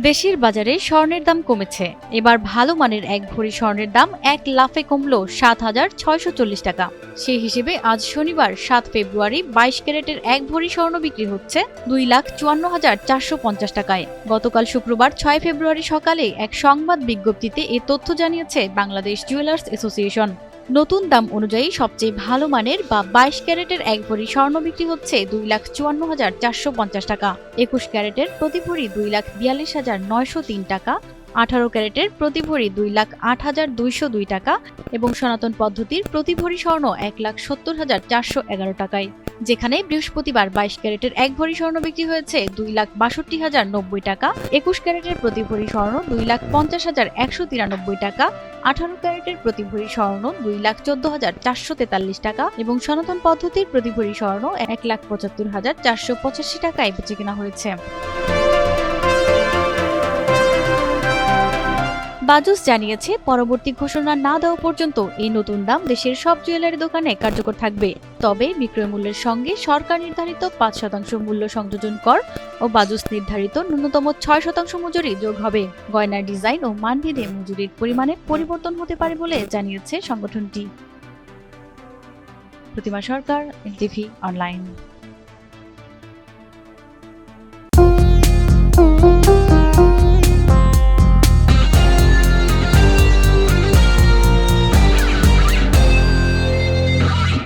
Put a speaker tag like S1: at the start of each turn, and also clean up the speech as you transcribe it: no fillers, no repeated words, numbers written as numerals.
S1: দেশের বাজারে স্বর্ণের দাম কমেছে। এবার ভালো মানের এক ভরি স্বর্ণের দাম এক লাফে কমল ৭,৬৪০ টাকা। সেই হিসেবে আজ শনিবার ৭ ফেব্রুয়ারি ২২ ক্যারেটের এক ভরি স্বর্ণ বিক্রি হচ্ছে ২,৫৪,৪৫০ টাকায়। গতকাল শুক্রবার ৬ ফেব্রুয়ারি সকালে এক সংবাদ বিজ্ঞপ্তিতে এ তথ্য জানিয়েছে বাংলাদেশ জুয়েলার্স অ্যাসোসিয়েশন। নতুন দাম অনুযায়ী সবচেয়ে ভালো মানের বা ২২ ক্যারেটের এক ভরি স্বর্ণ বিক্রি হচ্ছে ২,৫৪,৪৫০ টাকা। ২১ ক্যারেটের প্রতি ভরি ২,৪২,৯০৩ টাকা, ১৮ ক্যারেটের প্রতি ভরি ২,০৮,২০২ টাকা এবং সনাতন পদ্ধতির প্রতি ভরি স্বর্ণ ১,৭০,৪১১ টাকায়। যেখানে বৃহস্পতিবার ২২ ক্যারেটের এক ভরি স্বর্ণ বিক্রি হয়েছে ২,৬২,০৯০ টাকা, ২১ ক্যারেটের প্রতি ভরি স্বর্ণ ২,৫০,১৯৩ টাকা, ১৮ ক্যারেটের প্রতি ভরি স্বর্ণ ২,১৪,৪৪৩ টাকা এবং সনাতন পদ্ধতির প্রতি ভরি স্বর্ণ ১,৭৫,৪৮৫ টাকায় বেচেকেনা হয়েছে। বাজুস জানিয়েছে, পরবর্তী ঘোষণা না দেওয়া পর্যন্ত এই নতুন দাম দেশের সব জুয়েলারি দোকানে কার্যকর থাকবে। তবে বিক্রয় মূল্যের সঙ্গে সরকার নির্ধারিত ৫% মূল্য সংযোজন কর ও বাজুস নির্ধারিত ন্যূনতম ৬% মজুরি যোগ হবে। গয়নার ডিজাইন ও মানভেদে মজুরির পরিমাণে পরিবর্তন হতে পারে বলে জানিয়েছে সংগঠনটি। প্রতিমা সরকার, এনটিভি অনলাইন।